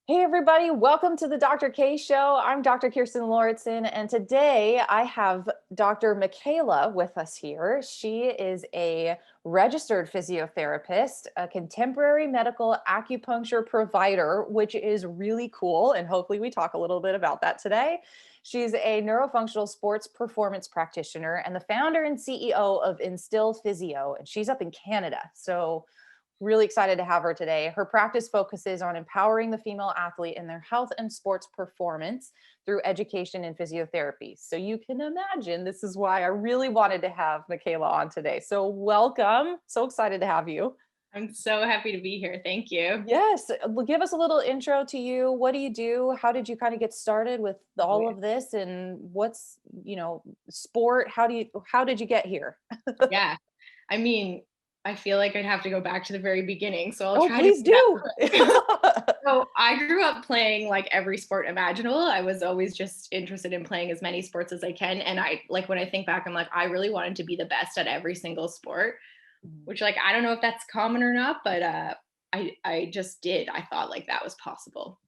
Hey everybody, welcome to the Dr. K Show. I'm Dr. Kirsten Lauritsen, and today I have Dr. Michaela with us here. She is a registered physiotherapist, a contemporary medical acupuncture provider, which is really cool, and hopefully we talk a little bit about that today. She's a neurofunctional sports performance practitioner and the founder and CEO of Instil Physio, and she's up in Canada. So really excited to have her today. Her practice focuses on empowering the female athlete in their health and sports performance through education and physiotherapy. So you can imagine this is why I really wanted to have Michaela on today. So welcome. So excited to have you. I'm so happy to be here. Thank you. Yes, give us a little intro to you. What do you do? How did you kind of get started with all of this and what's, sport? How did you get here? Yeah. I mean, I feel like I'd have to go back to the very beginning, so I'll Oh, try to please do that do. quick. So I grew up playing like every sport imaginable. I was always just interested in playing as many sports as I can. And I like when I think back, I'm like, I really wanted to be the best at every single sport, which like I don't know if that's common or not, but I just did. I thought like that was possible.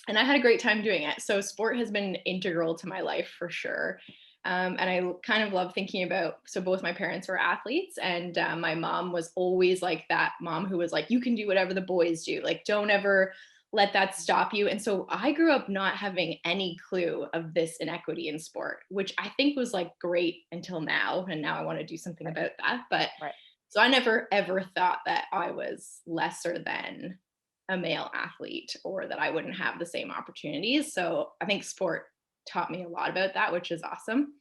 And I had a great time doing it. So sport has been integral to my life for sure. And I kind of love thinking about, so both my parents were athletes, and my mom was always like that mom who was like, you can do whatever the boys do. Like, don't ever let that stop you. And so I grew up not having any clue of this inequity in sport, which I think was like great until now. And now I want to do something Right, about that. But right. so I never ever thought that I was lesser than a male athlete or that I wouldn't have the same opportunities. So I think sport taught me a lot about that, which is awesome.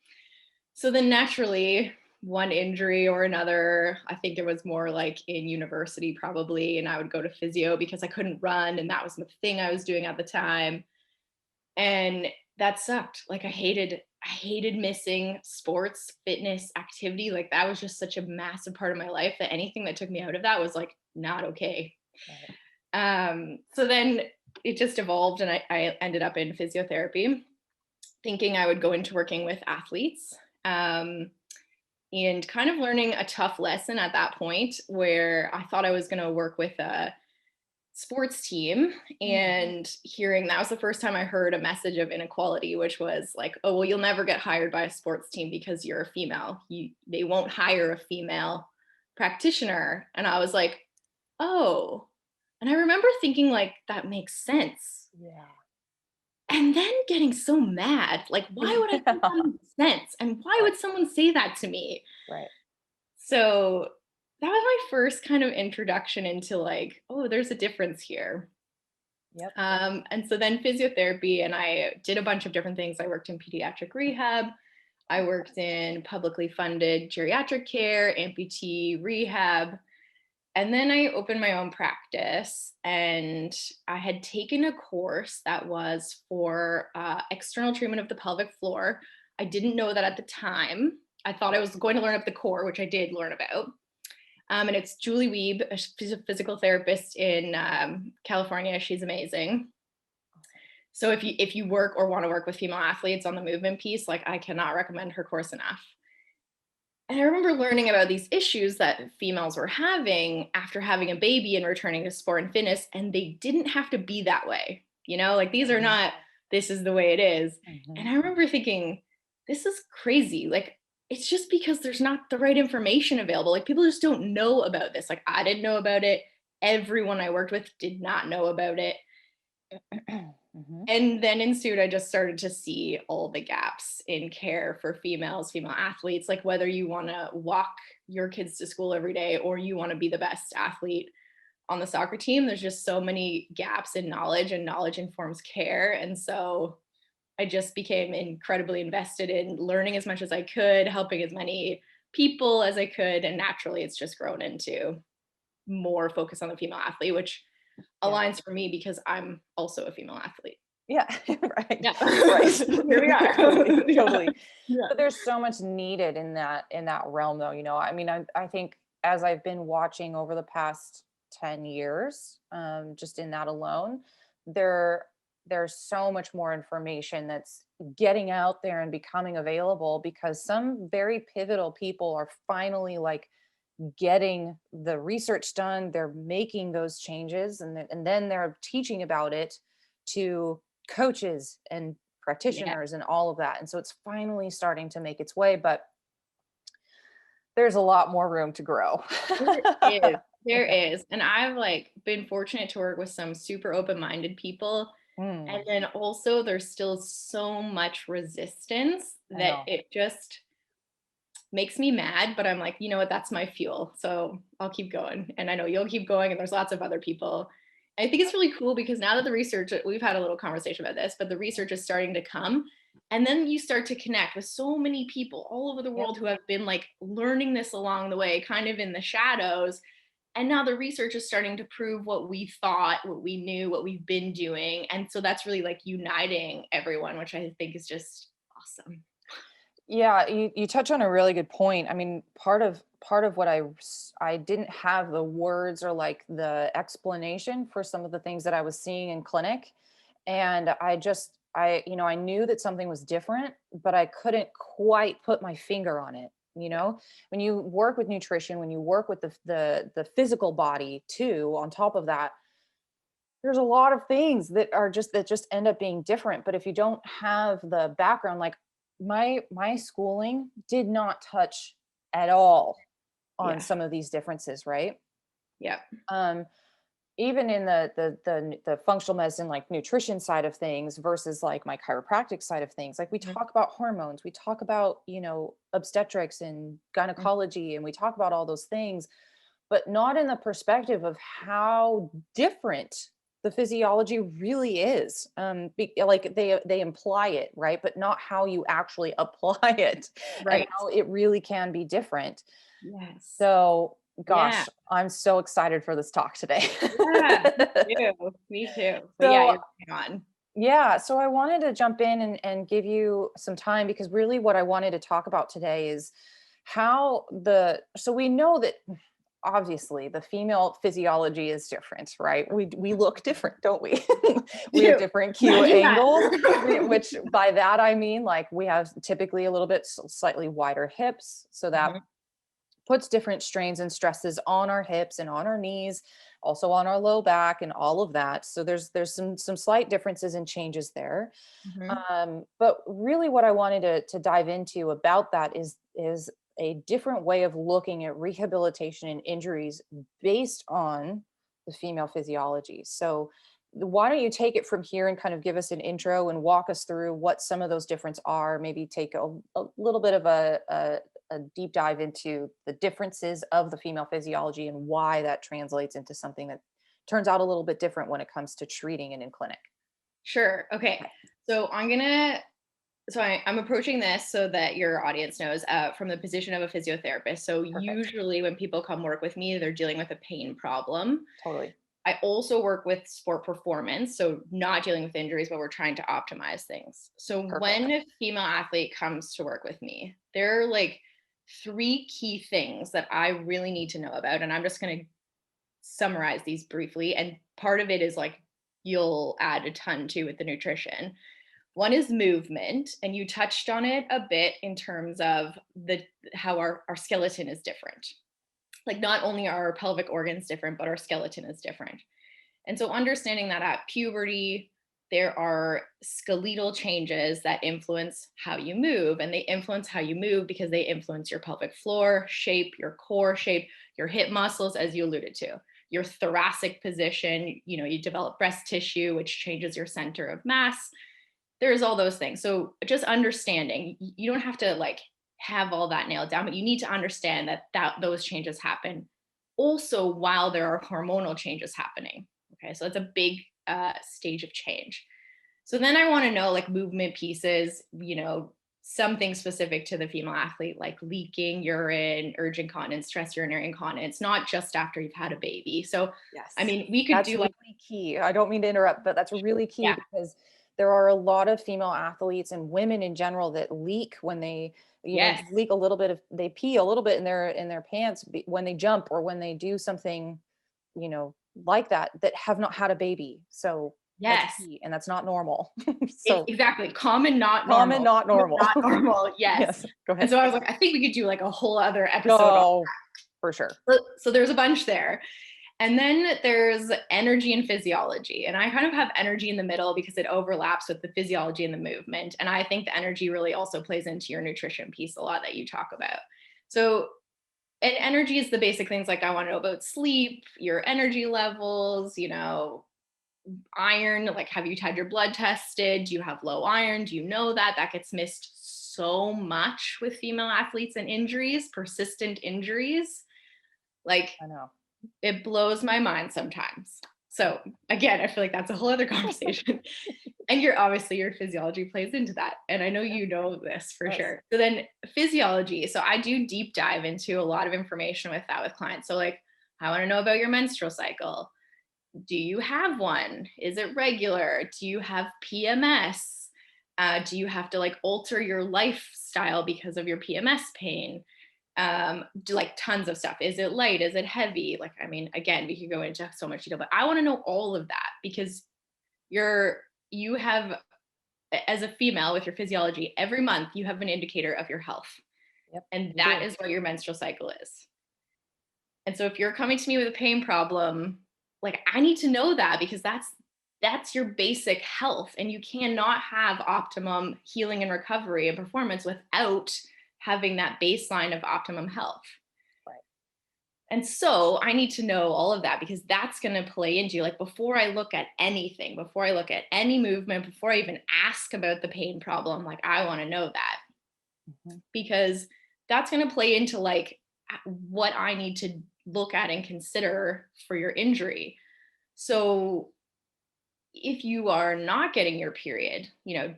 So then naturally, one injury or another, I think it was more like in university probably, and I would go to physio because I couldn't run and that was the thing I was doing at the time. And that sucked. Like I hated missing sports, fitness, activity. Like that was just such a massive part of my life that anything that took me out of that was like not okay. Right. So then it just evolved and I ended up in physiotherapy, thinking I would go into working with athletes. And kind of learning a tough lesson at that point where I thought I was going to work with a sports team, Mm. and hearing that was the first time I heard a message of inequality, which was like, oh well, you'll never get hired by a sports team because you're a female. They won't hire a female practitioner. And I was like, oh. And I remember thinking like that makes sense. Yeah. And then getting so mad, like why would I think Yeah. that makes sense? And why Right, would someone say that to me? right. So that was my first kind of introduction into like, oh, there's a difference here. Yep. And so then physiotherapy, and I did a bunch of different things. I worked in pediatric rehab. I worked in publicly funded geriatric care, amputee rehab. And then I opened my own practice, and I had taken a course that was for external treatment of the pelvic floor. I didn't know that at the time. I thought I was going to learn up the core, which I did learn about. And it's Julie Wiebe, a physical therapist in California. She's amazing. Awesome. So if you work or want to work with female athletes on the movement piece, like I cannot recommend her course enough. And I remember learning about these issues that females were having after having a baby and returning to sport and fitness, and they didn't have to be that way. Like these are Mhm, not, this is the way it is. And mhm. I remember thinking, this is crazy. Like, it's just because there's not the right information available. Like, people just don't know about this. Like, I didn't know about it. Everyone I worked with did not know about it. Mhm. And then ensued, I just started to see all the gaps in care for females, female athletes, like whether you want to walk your kids to school every day or you want to be the best athlete on the soccer team. There's just so many gaps in knowledge, and knowledge informs care. And so I just became incredibly invested in learning as much as I could, helping as many people as I could. And naturally, it's just grown into more focus on the female athlete, which Yeah. aligns for me because I'm also a female athlete. Yeah, right, Yeah. right. Here we are. Totally, Yeah. totally. Yeah. But there's so much needed in that realm though, I mean, I think as I've been watching over the past 10 years, just in that alone, there there's so much more information that's getting out there and becoming available because some very pivotal people are finally like getting the research done, they're making those changes and then they're teaching about it to coaches and Yeah. practitioners and all of that. And so it's finally starting to make its way, but there's a lot more room to grow. There is. There Yeah. is. And I've like been fortunate to work with some super open-minded people. And Mm, then also there's still so much resistance I that know. it just makes me mad, but I'm like, you know what, that's my fuel. So I'll keep going. And I know you'll keep going. And there's lots of other people. I think it's really cool because now that the research, we've had a little conversation about this, but the research is starting to come. And then you start to connect with so many people all over the Yep. world who have been like learning this along the way, kind of in the shadows. And now the research is starting to prove what we thought, what we knew, what we've been doing. And so that's really like uniting everyone, which I think is just awesome. Yeah, you touch on a really good point. I mean, part of what I didn't have the words or like the explanation for some of the things that I was seeing in clinic. And I knew that something was different, but I couldn't quite put my finger on it. Yeah. When you work with nutrition, when you work with the physical body too, on top of that, there's a lot of things that just end up being different. But if you don't have the background, like my schooling did not touch at all on Yeah. some of these differences, right? Yeah. um Even in the functional medicine, like nutrition side of things versus like my chiropractic side of things, like we Mhm. talk about hormones, we talk about obstetrics and Mhm. gynecology, and we talk about all those things, but not in the perspective of how different the physiology really is. Like they imply it, right, but not how you actually apply it, and Right. how it really can be different. Yes. So Yeah. gosh, I'm so excited for this talk today. Yeah. Me too. Me too. But yeah, So you're right on. yeah, so I wanted to jump in and give you some time, because really what I wanted to talk about today is how so we know that obviously the female physiology is different, right? We look different, don't we? We have Do. different Q Imagine angles, that. which by that I mean like we have typically a little bit slightly wider hips, so that Mhm. puts different strains and stresses on our hips and on our knees, also on our low back and all of that. So there's some slight differences and changes there. Mhm. But really what I wanted to dive into about that is a different way of looking at rehabilitation and injuries based on the female physiology. So why don't you take it from here and kind of give us an intro and walk us through what some of those differences are, maybe take a little bit of a deep dive into the differences of the female physiology and why that translates into something that turns out a little bit different when it comes to treating and in clinic. Sure. Okay. Okay, So I'm approaching this so that your audience knows from the position of a physiotherapist. So perfect. usually when people come work with me, they're dealing with a pain problem. Totally. I also work with sport performance, so not dealing with injuries, but we're trying to optimize things. So when Perfect. a female athlete comes to work with me, there are like three key things that I really need to know about. And I'm just going to summarize these briefly. And part of it is like you'll add a ton to with the nutrition. One is movement, and you touched on it a bit in terms of the how our skeleton is different. Like not only are our pelvic organs different, but our skeleton is different. And so understanding that at puberty, there are skeletal changes that influence how you move. And they influence how you move because they influence your pelvic floor shape, your core shape, your hip muscles, as you alluded to, your thoracic position. You develop breast tissue, which changes your center of mass. There's all those things. So just understanding, you don't have to like have all that nailed down, but you need to understand that those changes happen also while there are hormonal changes happening. Okay, so it's a big stage of change. So then I want to know like movement pieces, something specific to the female athlete, like leaking urine, urge incontinence, stress urinary incontinence, not just after you've had a baby. So, I Yes. mean, we could That's do like, really key. I don't mean to interrupt, but that's really key yeah, because there are a lot of female athletes and women in general that leak when they, yes, leak a little bit of, they pee a little bit in their pants when they jump or when they do something, you know, like that have not had a baby. So that's yes. key and that's not normal. So Exactly. Common, not common, normal. not Common, normal. not normal. Yes. Yes. Go And ahead. so I was like, I think we could do like a whole other episode on. Oh, for sure. So there's a bunch there. And then there's energy and physiology. And I kind of have energy in the middle because it overlaps with the physiology and the movement. And I think the energy really also plays into your nutrition piece a lot that you talk about. So, and energy is the basic things like I want to know about sleep, your energy levels, iron, like have you had your blood tested? Do you have low iron? Do you know that? That gets missed so much with female athletes and injuries, persistent injuries. Like I know. it blows my mind sometimes. So again, I feel like that's a whole other conversation. And your physiology plays into that. And I know Yeah. you know this for Yes. sure. So then physiology. So I do deep dive into a lot of information with that with clients. So like, I want to know about your menstrual cycle. Do you have one? Is it regular? Do you have PMS? Do you have to like alter your lifestyle because of your PMS pain? Do like tons of stuff. Is it light? Is it heavy? Like, I mean, again, we could go into so much detail, but I want to know all of that because you have, as a female with your physiology, every month you have an indicator of your health. Yep. And You that do. is what your menstrual cycle is. And so if you're coming to me with a pain problem, like I need to know that because that's your basic health. And you cannot have optimum healing and recovery and performance without having that baseline of optimum health. Right. And so I need to know all of that because that's going to play into like before I look at anything, before I look at any movement, before I even ask about the pain problem, like I want to know that Mhm. because that's going to play into like what I need to look at and consider for your injury. So if you are not getting your period,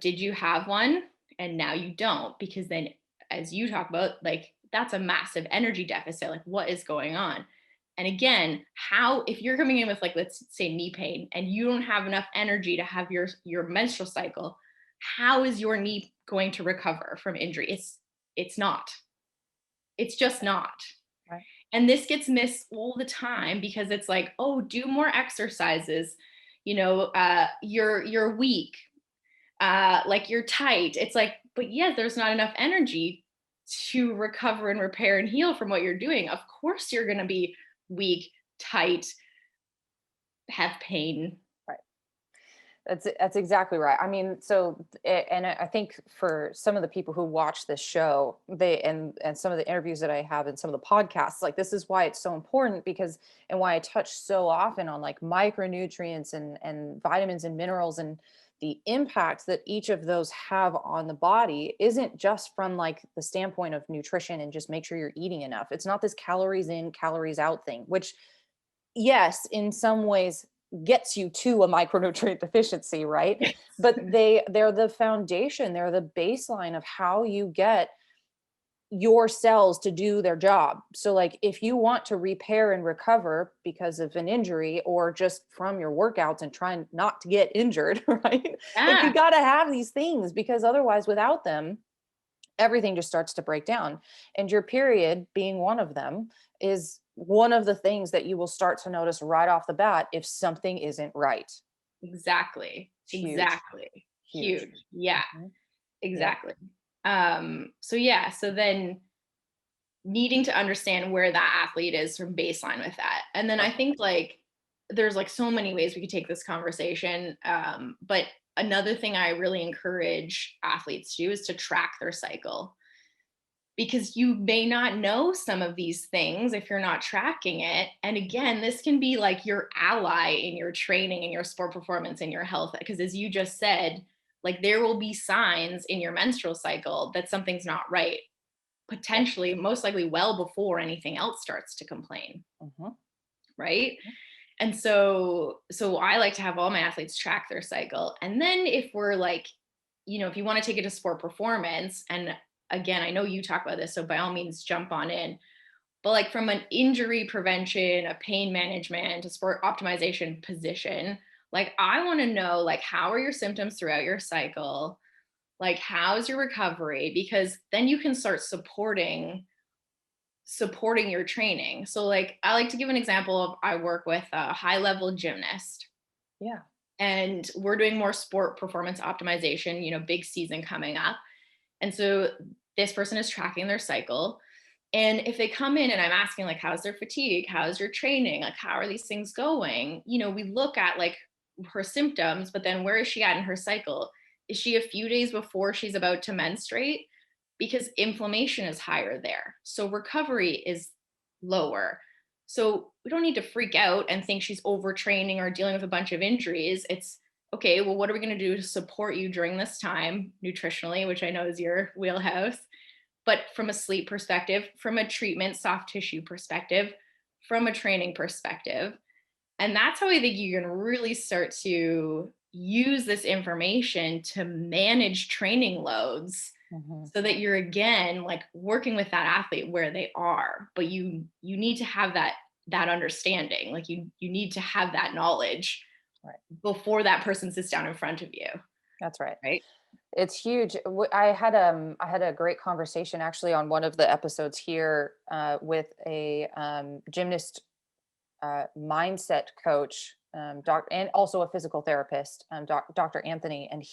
did you have one and now you don't? Because then, as you talk about, like that's a massive energy deficit. Like, what is going on? And again, if you're coming in with like, let's say knee pain and you don't have enough energy to have your menstrual cycle, how is your knee going to recover from injury? It's not. It's just not. Right. And this gets missed all the time because it's like, oh, do more exercises. You're weak, like you're tight. It's like, but yeah, there's not enough energy to recover and repair and heal from what you're doing. Of course, you're going to be weak, tight, have pain. Right. That's exactly right. I mean, and I think for some of the people who watch this show, and some of the interviews that I have and some of the podcasts, like this is why it's so important and why I touch so often on like micronutrients and vitamins and minerals and the impact that each of those have on the body isn't just from like the standpoint of nutrition and just make sure you're eating enough. It's not this calories in, calories out thing, which yes, in some ways gets you to a micronutrient deficiency, right? But they're the foundation, they're the baseline of how you get your cells to do their job. So like if you want to repair and recover because of an injury or just from your workouts and trying not to get injured, right? Like you Yeah, got to have these things because otherwise without them everything just starts to break down. And your period being one of them is one of the things that you will start to notice right off the bat if something isn't right. exactly. It's huge, Exactly. huge. Huge. Yeah, Mhm. Yep. exactly. So yeah, so then needing to understand where that athlete is from baseline with that. And then I Right. think like there's like so many ways we could take this conversation. But another thing I really encourage athletes to do is to track their cycle because you may not know some of these things if you're not tracking it. And again, this can be like your ally in your training and your sport performance and your health. Because as you just said, like there will be signs in your menstrual cycle that something's not right, Yep. potentially, most likely well before anything else starts to complain, Mhm. right? And so I like to have all my athletes track their cycle. And then if we're like, if you want to take it to sport performance, and again, I know you talk about this, so by all means jump on in. But like from an injury prevention, a pain management, a sport optimization position, like I want to know like how are your symptoms throughout your cycle? Like how's your recovery? Because then you can start supporting your training. So like I like to give an example of I work with a high level gymnast Yeah. and we're doing more sport performance optimization, big season coming up. And so this person is tracking their cycle And if they come in and I'm asking, like, how's their fatigue? How's your training? Like, how are these things going? We look at like her symptoms, but then where is she at in her cycle? Is she a few days before she's about to menstruate? Because inflammation is higher there. So recovery is lower. So we don't need to freak out and think she's overtraining or dealing with a bunch of injuries. It's okay, well, what are we going to do to support you during this time nutritionally, which I know is your wheelhouse? But from a sleep perspective, from a treatment soft tissue perspective, from a training perspective. And that's how I think you can really start to use this information to manage training loads Mhm. so that you're again like working with that athlete where they are, but you need to have that understanding. Like you need to have that knowledge Right. before that person sits down in front of you, That's right. right? It's huge. I had a great conversation actually on one of the episodes here with a gymnast mindset coach, and also a physical therapist, Dr. Anthony. And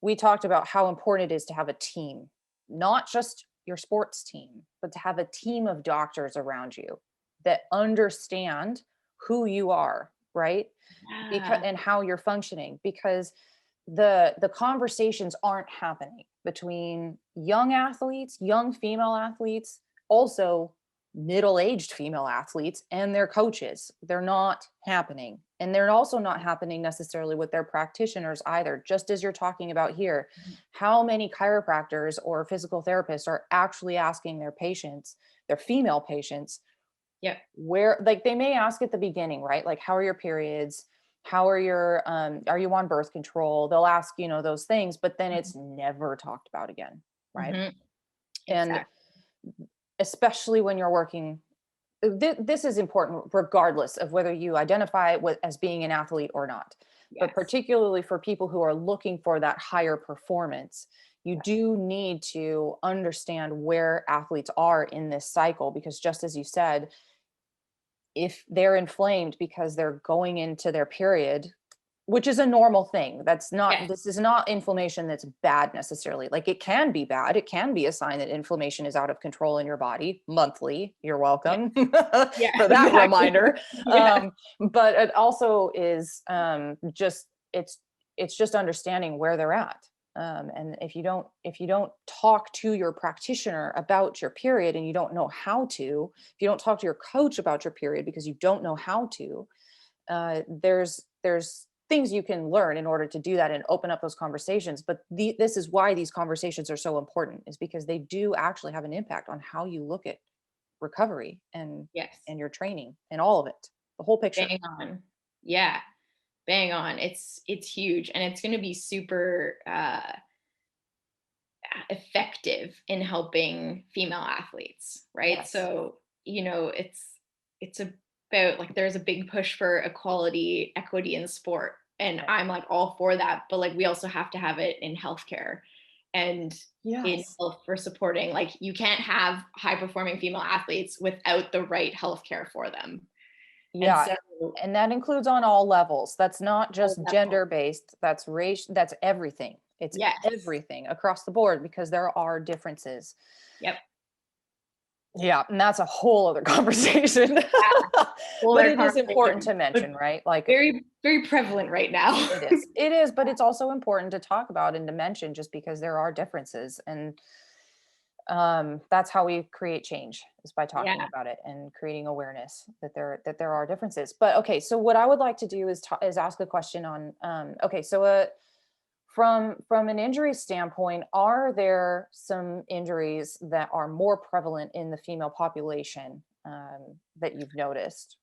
we talked about how important it is to have a team, not just your sports team, but to have a team of doctors around you that understand who you are, right? Because Yeah. and how you're functioning, because the conversations aren't happening between young athletes, young female athletes, also middle-aged female athletes and their coaches. They're not happening. And they're also not happening necessarily with their practitioners either. Just as you're talking about here, how many chiropractors or physical therapists are actually asking their patients, their female patients, Yep. where, like, they may ask at the beginning, right? Like, how are your periods? How are you on birth control? They'll ask, those things, but then it's never talked about again, right? Mm-hmm. And Exactly. especially when you're working, this is important regardless of whether you identify as being an athlete or not, but Yes. particularly for people who are looking for that higher performance, you do need to understand where athletes are in this cycle, because just as you said, if they're inflamed because they're going into their period, which is a normal thing. Yes. This is not inflammation that's bad necessarily. Like, it can be bad. It can be a sign that inflammation is out of control in your body monthly. You're Yeah. welcome Yeah. for that Exactly. reminder. Yeah. But it also is it's just understanding where they're at. And if you don't talk to your practitioner about your period, and you don't know how to, if you don't talk to your coach about your period because you don't know how to, there's things you can learn in order to do that and open up those conversations. But this is why these conversations are so important, is because they do actually have an impact on how you look at recovery Yes. and your training and all of it, the whole picture. Bang on. Yeah. Bang on. It's huge, and it's going to be super effective in helping female athletes, right? Yes. So, it's about like there's a big push for equality, equity in sport. And Right. I'm like all for that, but like we also have to have it in healthcare and in Yes. health for supporting. Like you can't have high performing female athletes without the right healthcare for them. And Yeah. so And that includes on all levels. That's not all just levels. gender based, that's race, that's everything. It's Yes. everything across the board, because there are differences. Yep. Yeah, and that's a whole other conversation. Yeah. Whole But other it is important conversation, to but mention, right? Like, very, very prevalent right now. it is. It is, but it's also important to talk about and to mention, just because there are differences. And that's how we create change, is by Yeah. talking about it and creating awareness that there are differences. But okay, so what I would like to do is ask a question on okay, so from an injury standpoint, are there some injuries that are more prevalent in the female population, that you've noticed?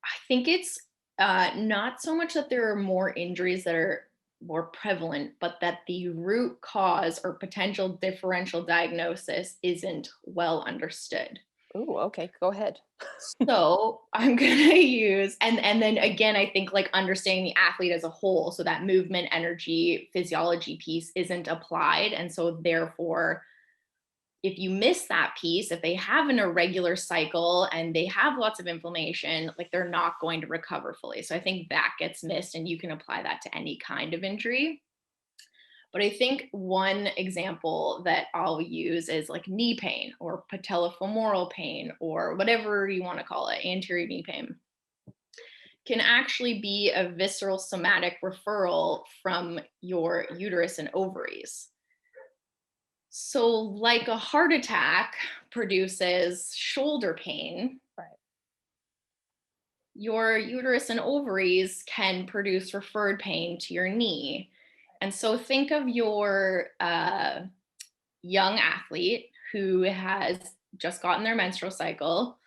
I think it's not so much that there are more injuries that are more prevalent, but that the root cause or potential differential diagnosis isn't well understood. Ooh, okay, go ahead. So I'm gonna use and then again, I think like understanding the athlete as a whole, so that movement, energy, physiology piece isn't applied, and so therefore if you miss that piece, if they have an irregular cycle and they have lots of inflammation, like they're not going to recover fully. So I think that gets missed, and you can apply that to any kind of injury. But I think one example that I'll use is like knee pain or patellofemoral pain or whatever you want to call it, anterior knee pain can actually be a visceral somatic referral from your uterus and ovaries. So, like a heart attack produces shoulder pain, Right. your uterus and ovaries can produce referred pain to your knee. And so, think of your young athlete who has just gotten their menstrual cycle,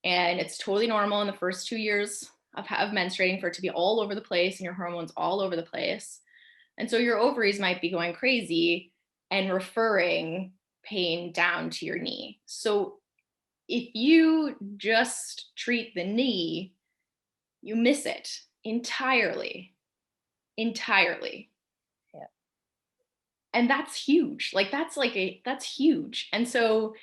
and it's totally normal in the first 2 years of menstruating for it to be all over the place and your hormones all over the place. And so your ovaries might be going crazy and referring pain down to your knee. So if you just treat the knee, you miss it entirely, entirely. Yeah. And that's huge. That's huge. And so,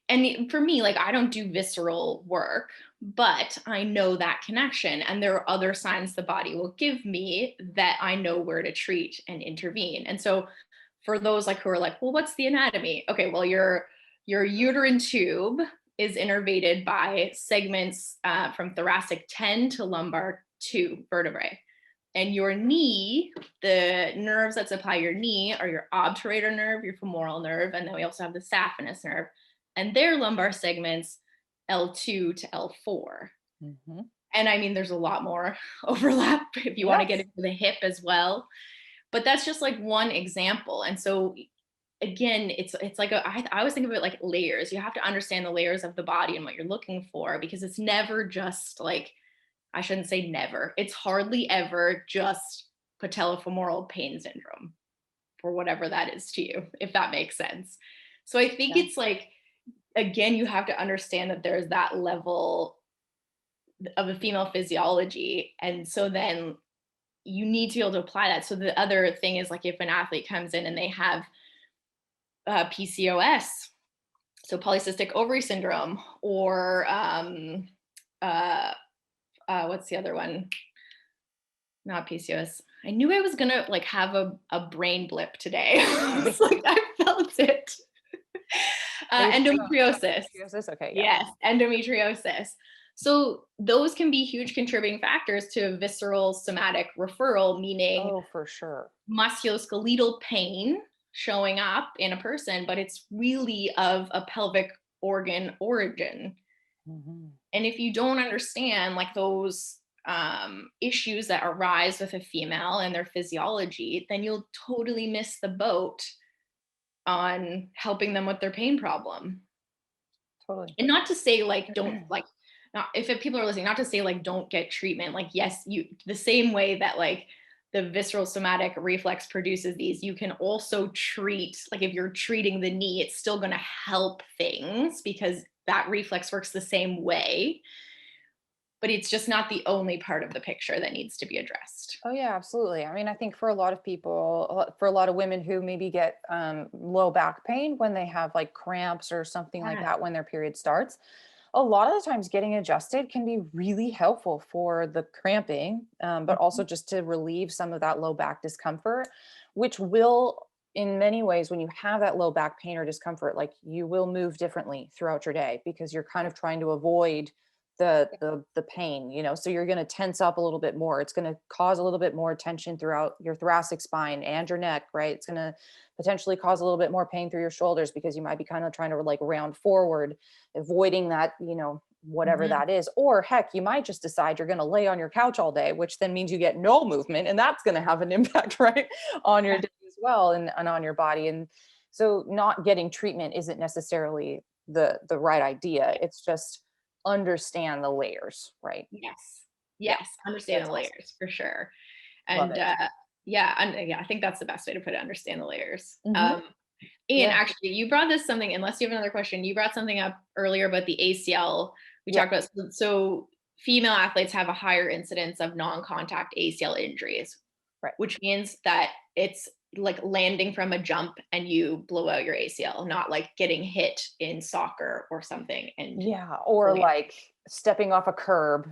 and for me, like I don't do visceral work, but I know that connection. And there are other signs the body will give me that I know where to treat and intervene. And so for those like who are like, well, what's the anatomy? Okay, well, your uterine tube is innervated by segments from thoracic 10 to lumbar 2 vertebrae. And your knee, the nerves that supply your knee are your obturator nerve, your femoral nerve, and then we also have the saphenous nerve. And their lumbar segments L2 to L4. Mm-hmm. And I mean, there's a lot more overlap if you want to get into the hip as well. But that's just like one example. And so again, it's like I always think of it like layers. You have to understand the layers of the body and what you're looking for, because it's never just like, I shouldn't say never. It's hardly ever just patellofemoral pain syndrome for whatever that is to you, if that makes sense. So I think Yeah. it's like, again, you have to understand that there's that level of a female physiology. And so then you need to be able to apply that. So the other thing is like if an athlete comes in and they have PCOS, so polycystic ovary syndrome, or uh, what's the other one? Not PCOS. I knew I was gonna like have a brain blip today. It's like I felt it. Endometriosis. Endometriosis? Okay, yeah. Yes, endometriosis. So those can be huge contributing factors to visceral somatic referral, meaning Oh, for sure. musculoskeletal pain showing up in a person, but it's really of a pelvic organ origin. Mm-hmm. And if you don't understand like those issues that arise with a female and their physiology, then you'll totally miss the boat on helping them with their pain problem. Totally. And not to say like don't like, not if people are listening, not to say like don't get treatment. Like yes, you, the same way that like the visceral somatic reflex produces these, you can also treat, like if you're treating the knee, it's still going to help things because that reflex works the same way, but it's just not the only part of the picture that needs to be addressed. Oh yeah, absolutely. I mean, I think for a lot of people, for a lot of women who maybe get low back pain when they have like cramps or something like Yeah. that when their period starts, a lot of the times getting adjusted can be really helpful for the cramping, but also just to relieve some of that low back discomfort, which will, in many ways, when you have that low back pain or discomfort, like you will move differently throughout your day because you're kind of trying to avoid the pain, so you're going to tense up a little bit more. It's going to cause a little bit more tension throughout your thoracic spine and your neck, right? It's going to potentially cause a little bit more pain through your shoulders because you might be kind of trying to like round forward, avoiding that, whatever Mhm. that is. Or heck, you might just decide you're going to lay on your couch all day, which then means you get no movement, and that's going to have an impact, right, on your Yeah. day as well, and on your body. And so not getting treatment isn't necessarily the right idea. It's just understand the layers, right? Yes. Yeah, Yes. Understand that's the awesome. layers for sure. Love And it. yeah, and yeah, I think that's the best way to put it. Understand the layers. Hmm. And Yeah. actually, you brought this something. Unless you have another question, you brought something up earlier about the ACL. We Yeah. talked about so female athletes have a higher incidence of non-contact ACL injuries, Right. which means that it's like landing from a jump and you blow out your ACL, not like getting hit in soccer or something and Yeah. Or blowing it. like stepping off a curb,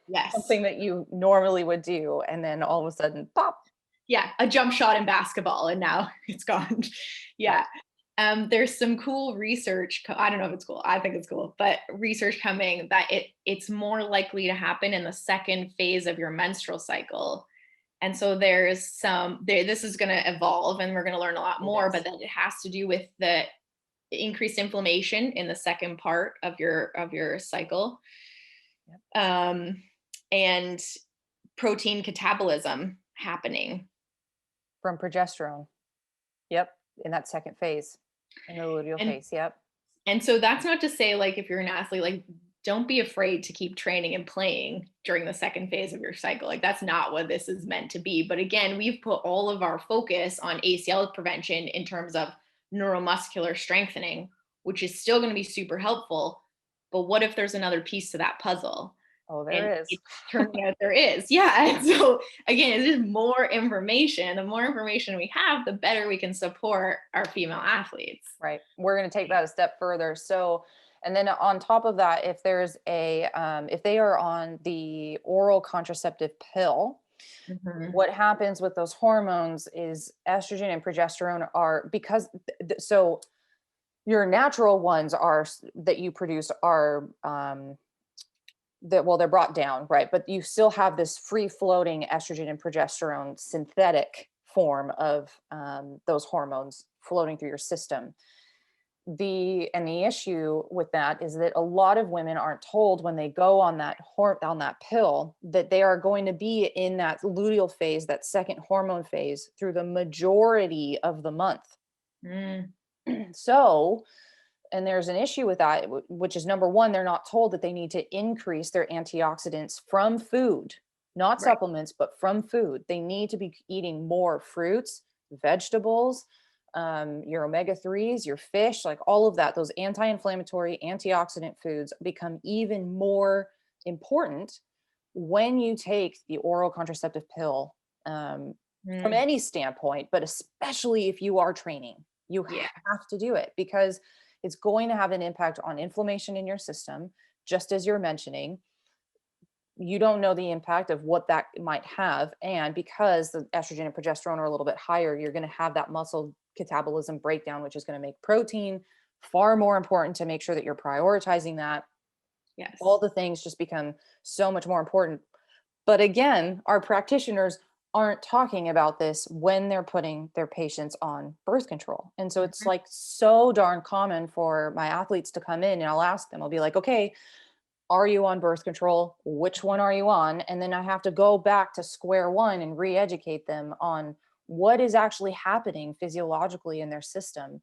Yes. something that you normally would do, and then all of a sudden, pop. Yeah, a jump shot in basketball and now it's gone. Right. Yeah. There's some cool research. I don't know if it's cool. I think it's cool, but research coming that it's more likely to happen in the second phase of your menstrual cycle. And so this is going to evolve and we're going to learn a lot It more, but is. then it has to do with the increased inflammation in the second part of your cycle. Yep. Um, and protein catabolism happening. From progesterone. Yep. In that second phase, in the luteal And phase. Yep. And so that's not to say like if you're an athlete, like don't be afraid to keep training and playing during the second phase of your cycle. Like that's not what this is meant to be. But again, we've put all of our focus on ACL prevention in terms of neuromuscular strengthening, which is still going to be super helpful. But what if there's another piece to that puzzle? Oh, And there is. it's turning out there is. Yeah. And so again, it's just more information. The more information we have, the better we can support our female athletes. Right. We're going to take that a step further. So, and then on top of that, if there's if they are on the oral contraceptive pill, Mhm. what happens with those hormones is estrogen and progesterone are because, so your natural ones that you produce are, that, well, they're brought down, right? But you still have this free floating estrogen and progesterone synthetic form of those hormones floating through your system. The issue with that is that a lot of women aren't told when they go on on that pill that they are going to be in that luteal phase, that second hormone phase, through the majority of the month. Mm, So, and there's an issue with that, which is number one, they're not told that they need to increase their antioxidants from food, not right. supplements, but from food. They need to be eating more fruits, vegetables, your omega-3s, your fish, like all of that. Those anti-inflammatory, antioxidant foods become even more important when you take the oral contraceptive pill, from Mm, any standpoint, but especially if you are training. You yeah. have to do it because it's going to have an impact on inflammation in your system, just as you're mentioning. You don't know the impact of what that might have. And because the estrogen and progesterone are a little bit higher, you're going to have that muscle catabolism breakdown, which is going to make protein far more important to make sure that you're prioritizing that. All Yes. the things just become so much more important. But again, our practitioners aren't talking about this when they're putting their patients on birth control. And so it's Mhm. like so darn common for my athletes to come in and I'll ask them, I'll be like, okay, are you on birth control? Which one are you on? And then I have to go back to square one and re-educate them on what is actually happening physiologically in their system.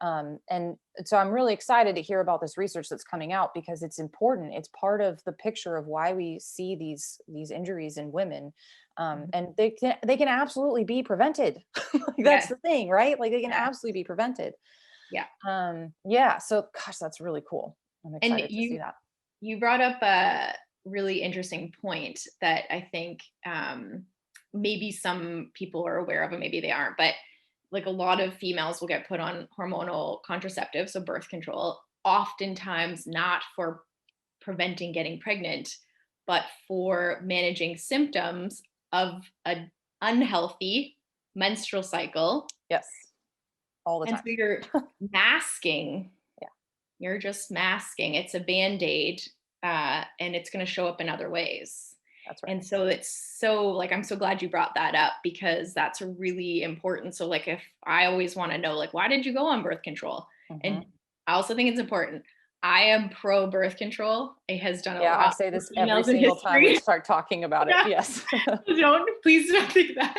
And so I'm really excited to hear about this research that's coming out because it's important. It's part of the picture of why we see these injuries in women, Mhm. and they can absolutely be prevented. Like, that's Yes. the thing, right? Like they can Yeah. absolutely be prevented. Yeah. Yeah. So, gosh, that's really cool. I'm And excited to see you that. you brought up a really interesting point that I think maybe some people are aware of and maybe they aren't, but like a lot of females will get put on hormonal contraceptive, so birth control, oftentimes not for preventing getting pregnant, but for managing symptoms of an unhealthy menstrual cycle. Yes, all the And so time. you're masking, Yeah, you're just masking. It's a band-aid, and it's going to show up in other ways. that's right. And so it's so like I'm so glad you brought that up because that's really important. So like if I always want to know like why did you go on birth control? Mhm. And I also think it's important. I am pro birth control. It has done a Yeah, I lot say for this every females in single time we history. start talking about it. Yeah. Yes. Please don't think that.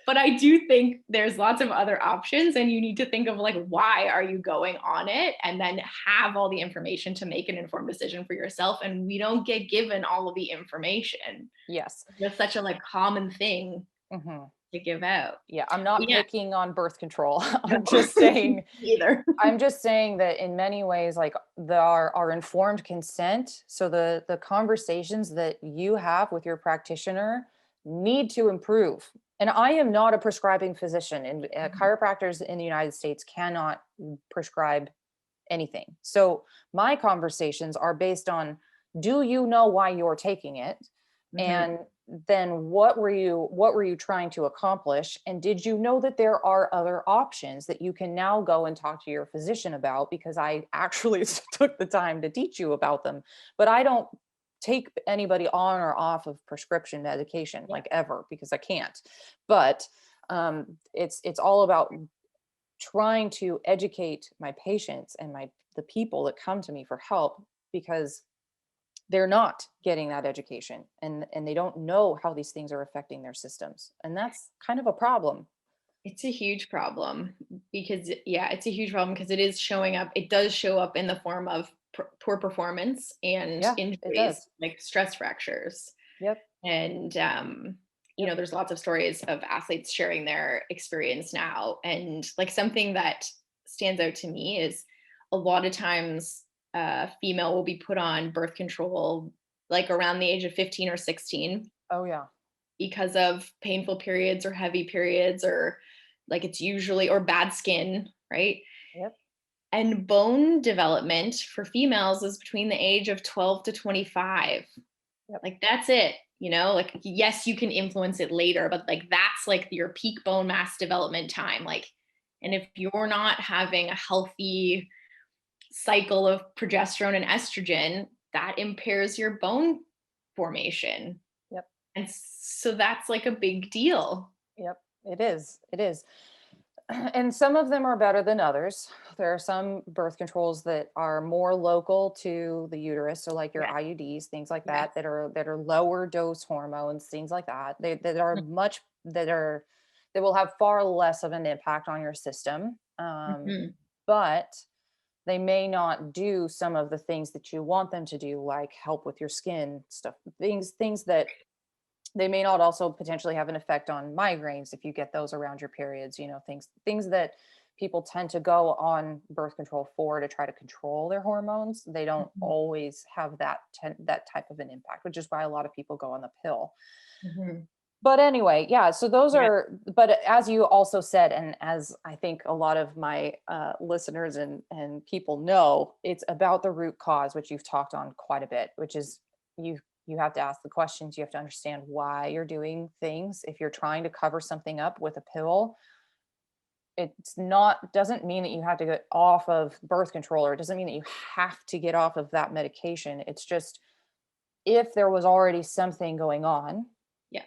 But I do think there's lots of other options and you need to think of like why are you going on it and then have all the information to make an informed decision for yourself. And we don't get given all of the information. Yes. That's such a like common thing Mhm. to give out. Yeah, I'm not Yeah. picking on birth control. No. I'm just saying Either. I'm just saying that in many ways, like our informed consent, so the conversations that you have with your practitioner need to improve. And I am not a prescribing physician, and chiropractors in the United States cannot prescribe anything. So my conversations are based on, do you know why you're taking it? Mhm. And then what were you trying to accomplish? And did you know that there are other options that you can now go and talk to your physician about? Because I actually took the time to teach you about them, but I don't take anybody on or off of prescription medication Yeah. like ever, because I can't. But it's all about trying to educate my patients and the people that come to me for help, because they're not getting that education, and they don't know how these things are affecting their systems, and that's kind of a problem. It's a huge problem because, yeah, it's a huge problem because it is showing up. It does show up in the form of poor performance and Yeah, it injuries does. like stress fractures. Yep. And, Yep. there's lots of stories of athletes sharing their experience now. And like something that stands out to me is a lot of times a female will be put on birth control like around the age of 15 or 16 Oh yeah. because of painful periods or heavy periods or like it's usually or bad skin, right? Yep. And bone development for females is between the age of 12 to 25. Yep. Like that's it, like yes, you can influence it later, but like that's like your peak bone mass development time. Like, and if you're not having a healthy cycle of progesterone and estrogen, that impairs your bone formation. Yep. And so that's like a big deal. Yep. It is. It is. And some of them are better than others. There are some birth controls that are more local to the uterus, so like your Yes. IUDs, things like Yes. that are lower dose hormones, things like that. They that are much that will have far less of an impact on your system. Mhm. But they may not do some of the things that you want them to do, like help with your skin stuff, things that they may not also potentially have an effect on migraines if you get those around your periods, things that people tend to go on birth control for to try to control their hormones. They don't Mhm. always have that type of an impact, which is why a lot of people go on the pill. Mhm. But anyway, yeah, so those Yeah. are, but as you also said, and as I think a lot of my listeners and people know, it's about the root cause, which you've talked on quite a bit, which is you you have to ask the questions. You have to understand why you're doing things. If you're trying to cover something up with a pill, it's not doesn't mean that you have to get off of birth control, or it doesn't mean that you have to get off of that medication. It's just, if there was already something going on Yeah.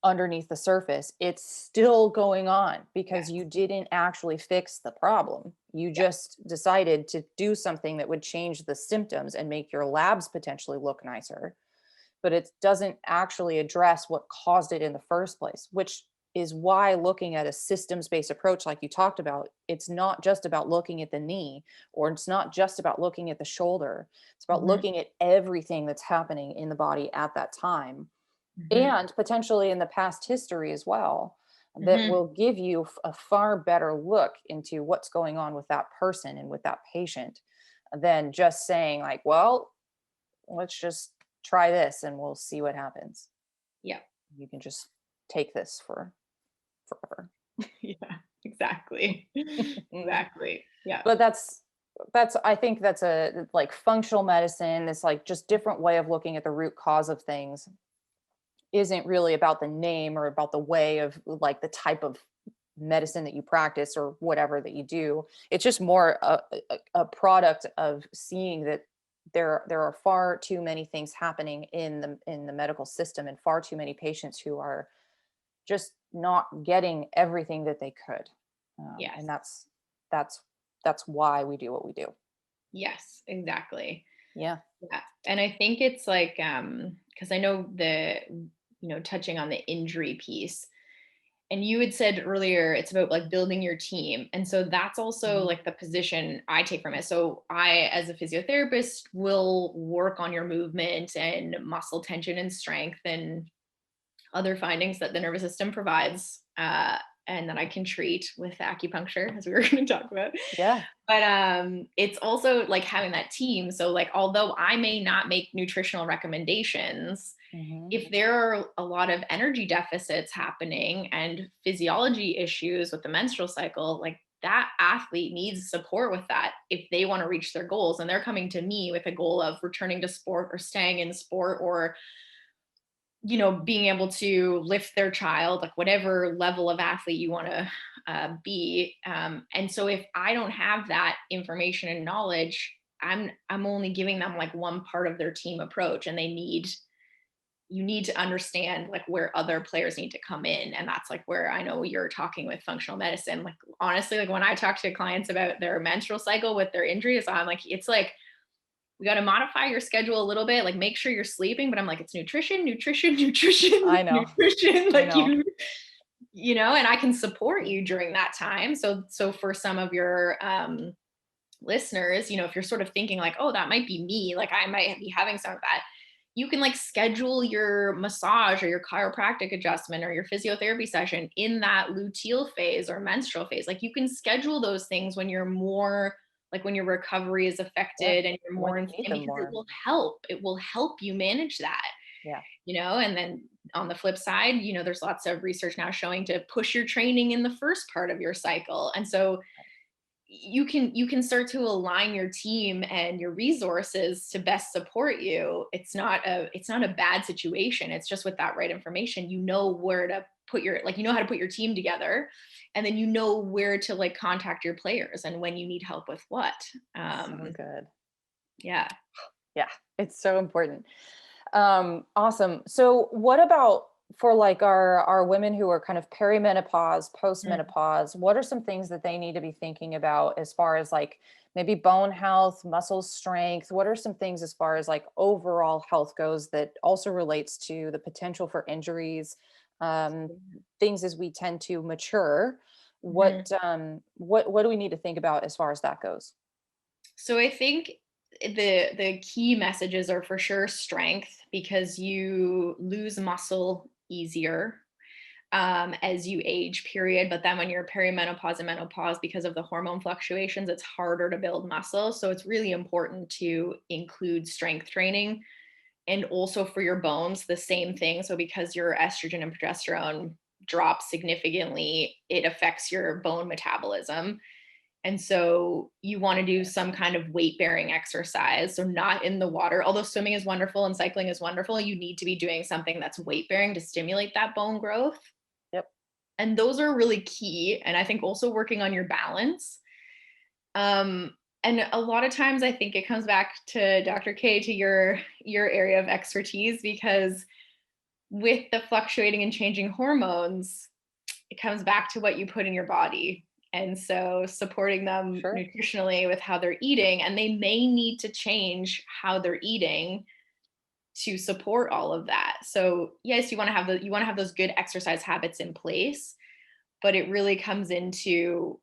underneath the surface, it's still going on because Yes. you didn't actually fix the problem. You Yeah. just decided to do something that would change the symptoms and make your labs potentially look nicer, but it doesn't actually address what caused it in the first place, which is why looking at a systems based approach, like you talked about, it's not just about looking at the knee, or it's not just about looking at the shoulder. It's about Mhm. looking at everything that's happening in the body at that time, Mhm. and potentially in the past history as well, that Mhm. will give you a far better look into what's going on with that person and with that patient, than just saying like, well, let's just try this and we'll see what happens. Yeah. You can just take this for forever. Yeah. Exactly. Exactly. Yeah. But that's I think that's a like functional medicine, this like just different way of looking at the root cause of things, isn't really about the name or about the way of like the type of medicine that you practice or whatever that you do. It's just more a product of seeing that there are far too many things happening in the medical system, and far too many patients who are just not getting everything that they could. And Yes. that's that's why we do what we do. Yes, exactly. Yeah. Yeah. And I think it's like because I know touching on the injury piece. And you had said earlier it's about like building your team. And so that's also Mhm. like the position I take from it. So I, as a physiotherapist, will work on your movement and muscle tension and strength and other findings that the nervous system provides, and that I can treat with acupuncture, as we were going to talk about. Yeah. But it's also like having that team. So, like, although I may not make nutritional recommendations, Hmm. if there are a lot of energy deficits happening and physiology issues with the menstrual cycle, like that athlete needs support with that if they want to reach their goals. And they're coming to me with a goal of returning to sport or staying in sport or being able to lift their child, like whatever level of athlete you want to be. And so if I don't have that information and knowledge, I'm only giving them like one part of their team approach, and you need to understand like where other players need to come in. And that's like where I know you're talking with functional medicine. Like honestly, like when I talk to clients about their menstrual cycle with their injuries, I'm like, it's like, we got to modify your schedule a little bit, like make sure you're sleeping. But I'm like, it's nutrition, nutrition, nutrition, I know. nutrition. I Like know. and I can support you during that time. So for some of your listeners, if you're sort of thinking like, oh, that might be me, like I might be having some of that, you can like schedule your massage or your chiropractic adjustment or your physiotherapy session in that luteal phase or menstrual phase. Like you can schedule those things when you're more like when your recovery is Yeah. affected and you're When more you need inflamed, them because more. it will help you manage that. Yeah. And then on the flip side, there's lots of research now showing to push your training in the first part of your cycle. And so you can start to align your team and your resources to best support you. It's not a bad situation. It's just with that right information, where to put your, like, how to put your team together, and then where to like contact your players and when you need help with what. So good. Yeah. Yeah. It's so important. Awesome. So what about for like our women who are kind of perimenopause, Mm. postmenopause, what are some things that they need to be thinking about as far as like maybe bone health, muscle strength? What are some things as far as like overall health goes that also relates to the potential for injuries, um, things as we tend to mature? Mhm. What do we need to think about as far as that goes? So I think the key messages are for sure strength, because you lose muscle easier as you age, period. But then when you're perimenopause and menopause, because of the hormone fluctuations, it's harder to build muscle. So it's really important to include strength training. And also for your bones, the same thing. So because your estrogen and progesterone drop significantly, it affects your bone metabolism. And so you want to do some kind of weight bearing exercise. So not in the water, although swimming is wonderful and cycling is wonderful, you need to be doing something that's weight bearing to stimulate that bone growth. Yep. And those are really key. And I think also working on your balance. Um, and a lot of times I think it comes back to Dr. K, to your area of expertise, because with the fluctuating and changing hormones, it comes back to what you put in your body. And so supporting them Sure. nutritionally with how they're eating, and they may need to change how they're eating to support all of that. So yes, you want to have those good exercise habits in place, but it really comes into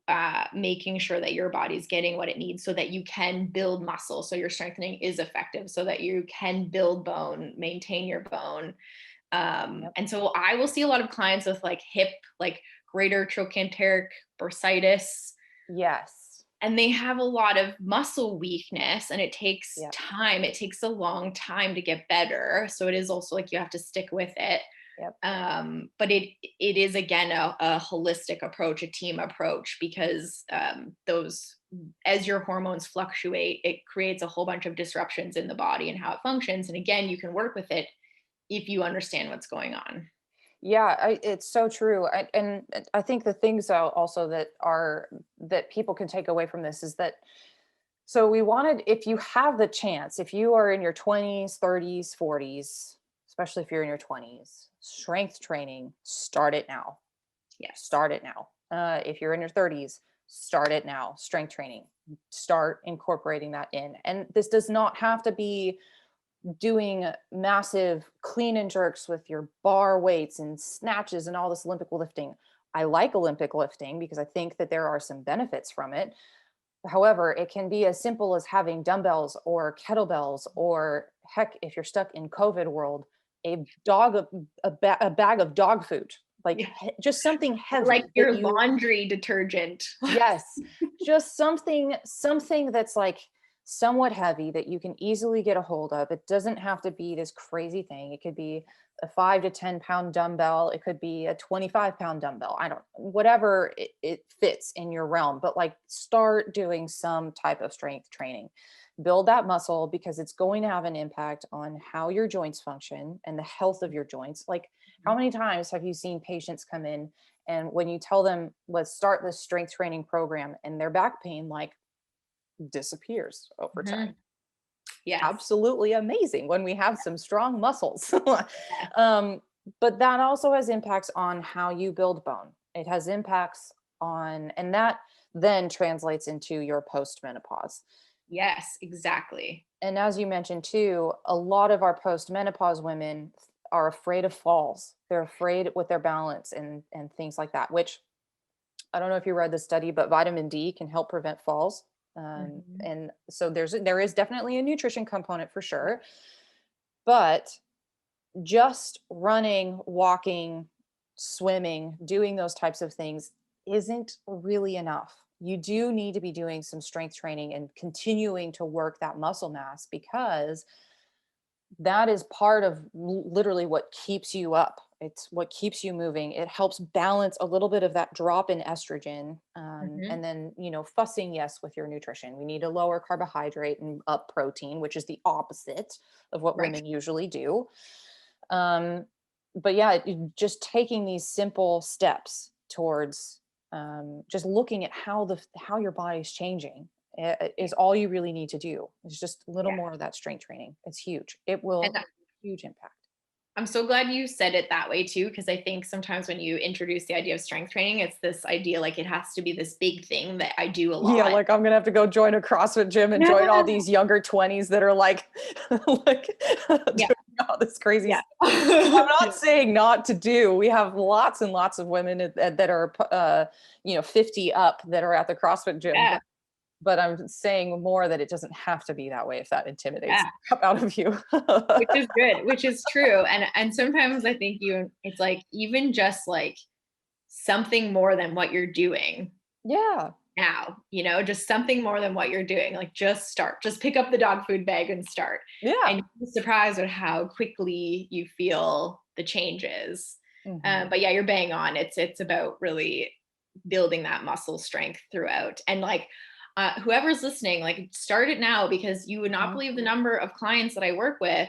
making sure that your body's getting what it needs so that you can build muscle, so your strengthening is effective, so that you can build bone, maintain your bone. Yep. And so I will see a lot of clients with like hip, like greater trochanteric bursitis, Yes. and they have a lot of muscle weakness, and it takes Yep. time. It takes a long time to get better. So it is also like you have to stick with it. Yep. But it is again a holistic approach, a team approach, because those as your hormones fluctuate, it creates a whole bunch of disruptions in the body and how it functions. And again, you can work with it if you understand what's going on. Yeah, it's so true. And I think the things also that people can take away from this is that so we wanted, if you have the chance, if you are in your 20s, 30s, 40s, especially if you're in your 20s, strength training, start it now. Yes. Start it now. If you're in your 30s, start it now. Strength training, start incorporating that in. And this does not have to be doing massive clean and jerks with your bar weights and snatches and all this Olympic lifting. I like Olympic lifting because I think that there are some benefits from it. However, it can be as simple as having dumbbells or kettlebells, or heck, if you're stuck in COVID world, a a bag of dog food, like Yeah. just something Like heavy that your you. laundry detergent. Yes, just something that's like somewhat heavy that you can easily get a hold of. It doesn't have to be this crazy thing. It could be a 5 to 10 pound dumbbell. It could be a 25 pound dumbbell. I don't, whatever it fits in your realm, but like start doing some type of strength training. build that muscle because it's going to have an impact on how your joints function and the health of your joints. Like, how many times have you seen patients come in and when you tell them, let's start this strength training program, and their back pain like disappears over time? Mhm. Yes. Absolutely amazing when we have some strong muscles. Yeah. um, but that also has impacts on how you build bone. It has impacts on, and that then translates into your postmenopause. Yes, exactly. And as you mentioned too, a lot of our postmenopause women are afraid of falls. They're afraid with their balance and things like that, which I don't know if you read the study, but vitamin D can help prevent falls. Mhm. And so there is definitely a nutrition component for sure, but just running, walking, swimming, doing those types of things isn't really enough. You do need to be doing some strength training and continuing to work that muscle mass, because that is part of literally what keeps you up. It's what keeps you moving. It helps balance a little bit of that drop in estrogen. Mhm. And then, fussing, yes, with your nutrition. We need to lower carbohydrate and up protein, which is the opposite of what Right. women usually do. Um, but yeah, just taking these simple steps towards just looking at how your body's changing Yeah. is all you really need to do. It's just a little Yeah. more of that strength training. It's huge. It And will huge impact. I'm so glad you said it that way too, because I think sometimes when you introduce the idea of strength training, it's this idea like it has to be this big thing that I do a Yeah, lot. like I'm gonna have to go join a CrossFit gym and join all Yeah. these younger 20s that are like like Yeah. doing all this crazy Yeah. stuff. I'm Yeah. not saying not to do. We have lots and lots of women that are 50 up that are at the CrossFit gym, Yeah. but I'm saying more that it doesn't have to be that way if that intimidates Yeah. the crap out of you. Which is good, which is true. And sometimes I think you it's like even just like something more than what you're doing Yeah. now, just something more than what you're doing. Like just start. Just pick up the dog food bag and start. Yeah. And you'll be surprised at how quickly you feel the changes. Mhm. But yeah, you're bang on. It's about really building that muscle strength throughout. And like whoever's listening, like start it now, because you would not Mhm. believe the number of clients that I work with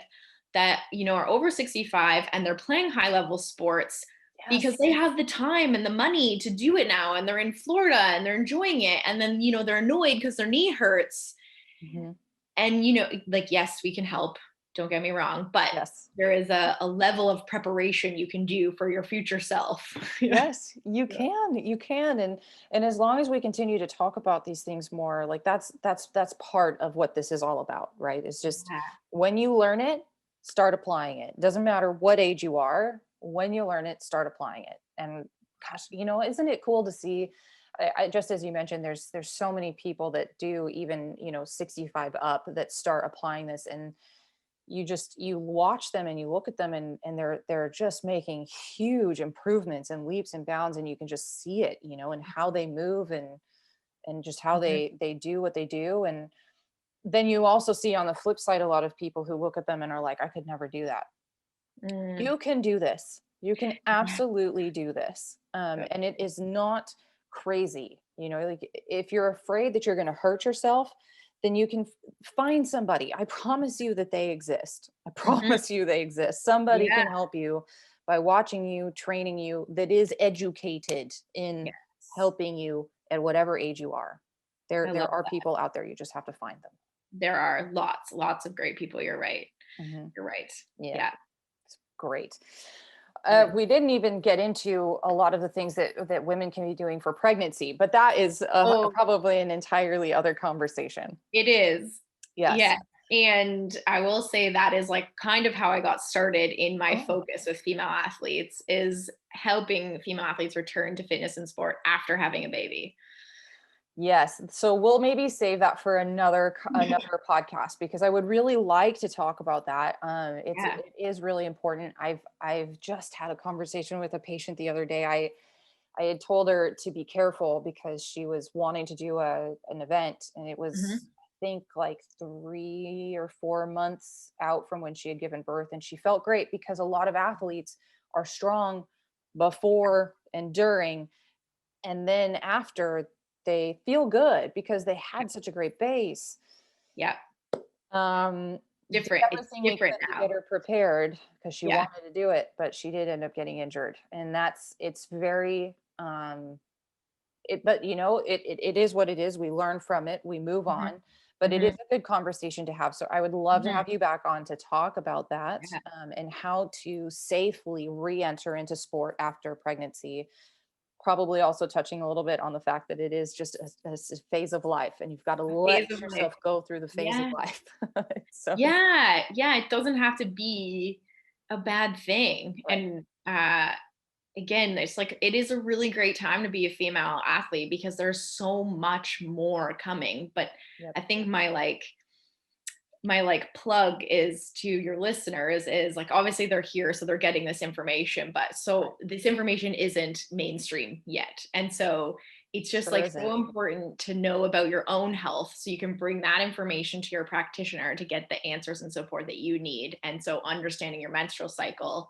that are over 65 and they're playing high level sports because Yes. they have the time and the money to do it now, and they're in Florida and they're enjoying it, and then they're annoyed because their knee hurts. Mhm. And like, yes, we can help, don't get me wrong, but Yes. there is a level of preparation you can do for your future self. Yeah. Yes, you can. You can. And as long as we continue to talk about these things more, like that's part of what this is all about, right? It's just when you learn it, start applying it. Doesn't matter what age you are, when you learn it, start applying it. And gosh, isn't it cool to see? I just as you mentioned, there's so many people that do even 65 up that start applying this, and you watch them and you look at them, and they're just making huge improvements and leaps and bounds, and you can just see it and how they move, and just how Mhm. they do what they do. And then you also see on the flip side a lot of people who look at them and are like, I could never do that. Mm, You can do this. You can yeah. absolutely do this. And it is not crazy. Like if you're afraid that you're going to hurt yourself, then you can find somebody. I promise you that they exist. I Mhm. promise you they exist. Somebody Yeah. can help you by watching you, training you, that is educated in Yes. helping you at whatever age you are. There I love there are that. people out there. You just have to find them. There are lots of great people. You're right. Mhm. You're right. Yeah. Yeah. Great. Mm. We didn't even get into a lot of the things that women can be doing for pregnancy, but that is Oh, probably an entirely other conversation. it is. Yes. Yeah. And I will say that is like kind of how I got started in my Oh, focus with female athletes, is helping female athletes return to fitness and sport after having a baby. yes. So we'll maybe save that for another podcast, because I would really like to talk about that. Yeah. It is really important. I've just had a conversation with a patient the other day. I had told her to be careful because she was wanting to do an event, and it was, Mhm. I think, like 3 or 4 months out from when she had given birth. And she felt great because a lot of athletes are strong before and during, and then after they feel good because they had such a great base. Yeah. Did It's everything we different could to get now. her prepared because she Yeah. wanted to do it, but she did end up getting injured. And it's very, but it is what it is. We learn from it, we move Mhm. on, but it is Mhm. a good conversation to have. So I would love to Mhm. have you back on to talk about that, Yeah. and how to safely re-enter into sport after pregnancy. Probably also touching a little bit on the fact that it is just a phase of life, and you've got to A let phase of life. yourself go through the phase of Yeah. life. So, Yeah. Yeah. It doesn't have to be a bad thing. right. And again, it's like it is a really great time to be a female athlete because there's so much more coming. But Yep. I think my plug is to your listeners is like obviously they're here so they're getting this information, but Right. so this information isn't mainstream yet, and so it's just Sure like isn't. so important to know about your own health so you can bring that information to your practitioner to get the answers and support that you need. And so understanding your menstrual cycle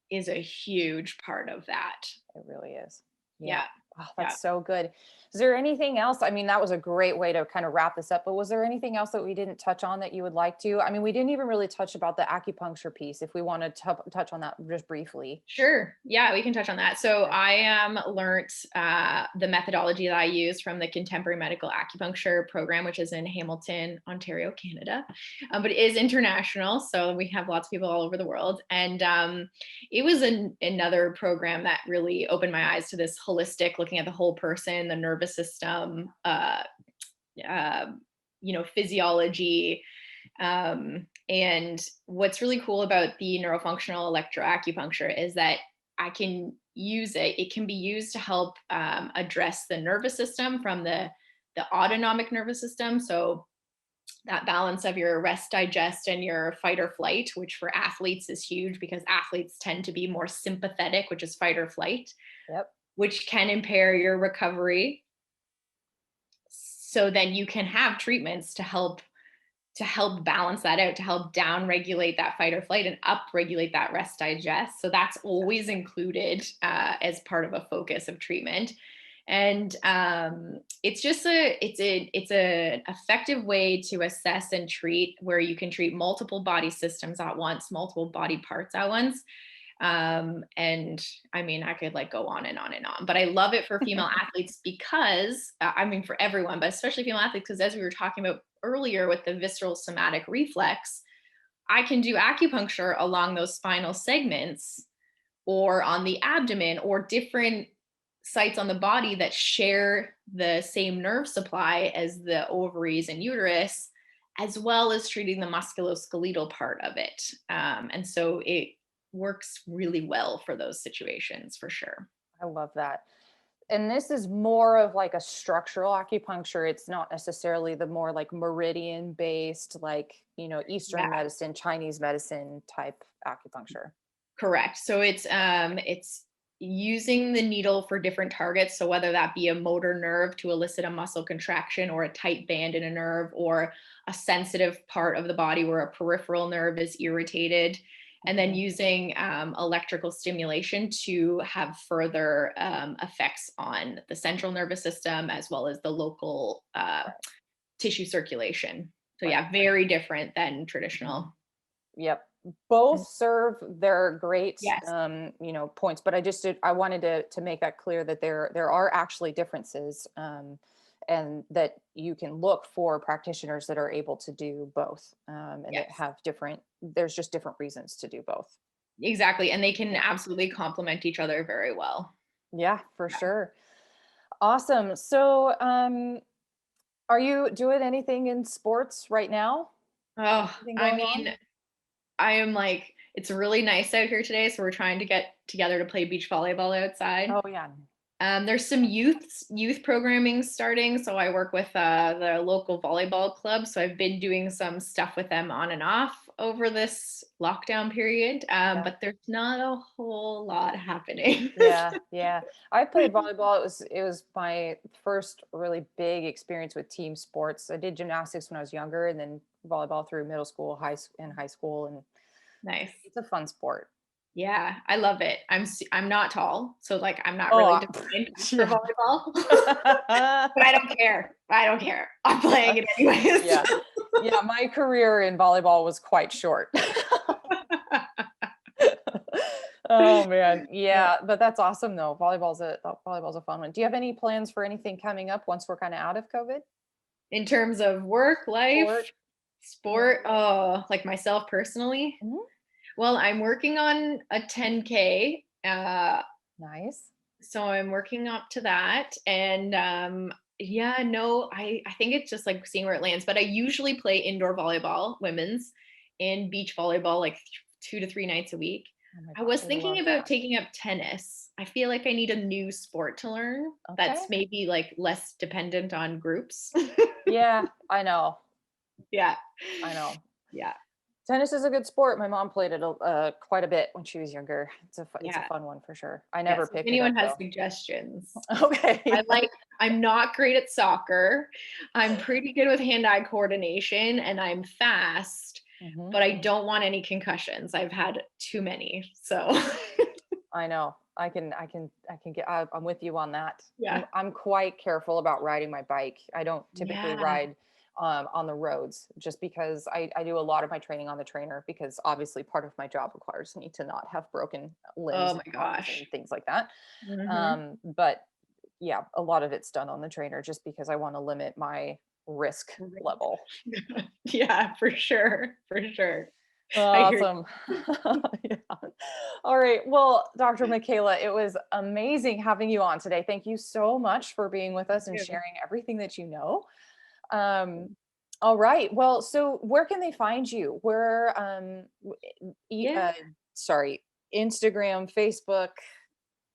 is a huge part of that. It really is. Yeah. Yeah. Oh, Yeah. that's so good. Is there anything else? I mean, that was a great way to kind of wrap this up, but was there anything else that we didn't touch on that you would like to? I mean, we didn't even really touch about the acupuncture piece, if we want to touch on that just briefly. Sure. Yeah, we can touch on that. So Okay. I learned the methodology that I use from the Contemporary Medical Acupuncture program, which is in Hamilton, Ontario, Canada. But it is international, so we have lots of people all over the world. And it was another program that really opened my eyes to this holistic, looking at the whole person, the nervous system, uh, physiology, and what's really cool about the neurofunctional electroacupuncture is that I can use it. It can be used to help address the nervous system from the autonomic nervous system. So that balance of your rest, digest, and your fight or flight, which for athletes is huge because athletes tend to be more sympathetic, which is fight or flight, Yep. which can impair your recovery. So then you can have treatments to help balance that out, to help down regulate that fight or flight and up regulate that rest digest. So that's always included as part of a focus of treatment. And it's just it's an effective way to assess and treat where you can treat multiple body systems at once, multiple body parts at once. And I mean, I could like go on and on and on, but I love it for female athletes because I mean for everyone, but especially female athletes, because as we were talking about earlier with the visceral somatic reflex, I can do acupuncture along those spinal segments or on the abdomen or different sites on the body that share the same nerve supply as the ovaries and uterus, as well as treating the musculoskeletal part of it. And so it works really well for those situations for sure. I love that. And this is more of like a structural acupuncture. It's not necessarily the more like meridian based, like, Eastern Yeah. medicine, Chinese medicine type acupuncture. Correct. So it's using the needle for different targets. So whether that be a motor nerve to elicit a muscle contraction or a tight band in a nerve or a sensitive part of the body where a peripheral nerve is irritated, and then Mhm. using electrical stimulation to have further effects on the central nervous system as well as the local Right. tissue circulation. So Right. yeah, very different than traditional. Yep. Both serve their great, Yes. points, but I wanted to make that clear that there are actually differences, and that you can look for practitioners that are able to do both, and that Yes. have there's just different reasons to do both. Exactly, and they can Yeah. absolutely complement each other very well. Yeah, for Yeah. sure. Awesome. So, are you doing anything in sports right now? Oh, Anything I going mean, on? I am like it's really nice out here today, so we're trying to get together to play beach volleyball outside. Oh yeah. There's some youth programming starting, so I work with the local volleyball club. So I've been doing some stuff with them on and off over this lockdown period, but there's not a whole lot happening. Yeah, yeah. I played volleyball. It was my first really big experience with team sports. I did gymnastics when I was younger, and then volleyball through middle school, high school, and Nice. it's a fun sport. Yeah, I love it. I'm not tall, so like I'm not really Oh, designed for yeah. volleyball. But I don't care. I don't care. I'm playing it anyways. Yeah. Yeah, my career in volleyball was quite short. Oh man. Yeah. Yeah, but that's awesome though. Volleyball's a fun one. Do you have any plans for anything coming up once we're kind of out of COVID? In terms of work, life, Sport? Yeah. sport, oh, like myself personally. Mhm. Well, I'm working on a 10K. Nice. So I'm working up to that. And yeah, no, I think it's just like seeing where it lands. But I usually play indoor volleyball, women's, and beach volleyball like 2 to 3 nights a week. Oh my I gosh, was I thinking love about that. taking up tennis. I feel like I need a new sport to learn Okay. that's maybe like less dependent on groups. Yeah, I know. Yeah. I know. Yeah. Tennis is a good sport. My mom played it quite a bit when she was younger. It's a Yeah. fun one for sure. I never Yes. If picked it up anyone has though. suggestions, Okay. I'm not great at soccer. I'm pretty good with hand-eye coordination and I'm fast, Mhm. but I don't want any concussions. I've had too many. So I know. I can get. I'm with you on that. I'm yeah. I'm quite careful about riding my bike. I don't typically Yeah. ride on the roads just because I do a lot of my training on the trainer because obviously part of my job requires me to not have broken limbs Oh and my arms gosh. and things like that. Mhm. But yeah, a lot of it's done on the trainer just because I want to limit my risk level. Yeah, for sure. For sure. I hear Awesome. Yeah. All right. Well, Dr. Michaela, it was amazing having you on today. Thank you so much for being with us and you. sharing everything that you know. Um, all right. Well, so where can they find you? Where, Yeah. sorry, Instagram, Facebook,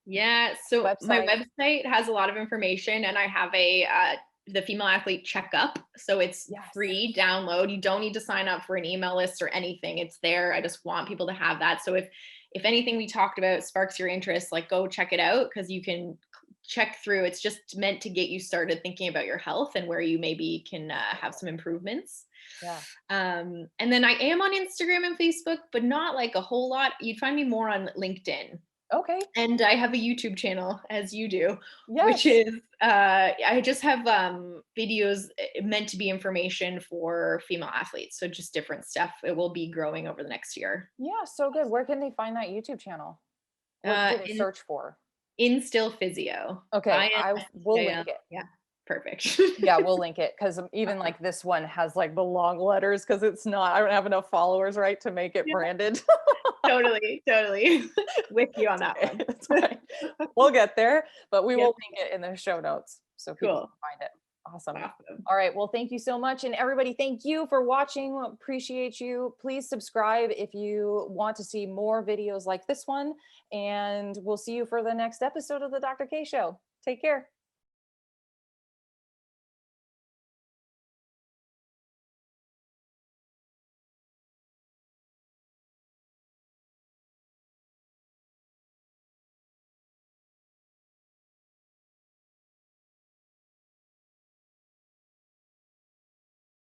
Yeah, so my website? website has a lot of information and I have a the female athlete checkup. So it's Yes. free download. You don't need to sign up for an email list or anything. It's there. I just want people to have that. So if anything we talked about sparks your interest, like go check it out because you can check through. It's just meant to get you started thinking about your health and where you maybe can have some improvements. Yeah. And then I am on Instagram and Facebook, but not like a whole lot. You'd find me more on LinkedIn. Okay. And I have a YouTube channel, as you do, which Yes. is I just have videos meant to be information for female athletes. So just different stuff. It will be growing over the next year. Yeah. So good. Where can they find that YouTube channel? What do they In search for? Instil Physio. Okay. I will link INSTIL. it. Yeah, perfect. Yeah, we'll link it because even like this one has like the long letters because it's not, I don't have enough followers, right, to make it Yeah, branded. totally, totally. With you on It's that okay. one. It's fine. We'll get there, but we will Yep. link it in the show notes so people Cool. can find it. Awesome. Awesome. All right. Well, thank you so much. And everybody, thank you for watching. Appreciate you. Please subscribe if you want to see more videos like this one. And we'll see you for the next episode of the Dr. K Show. Take care.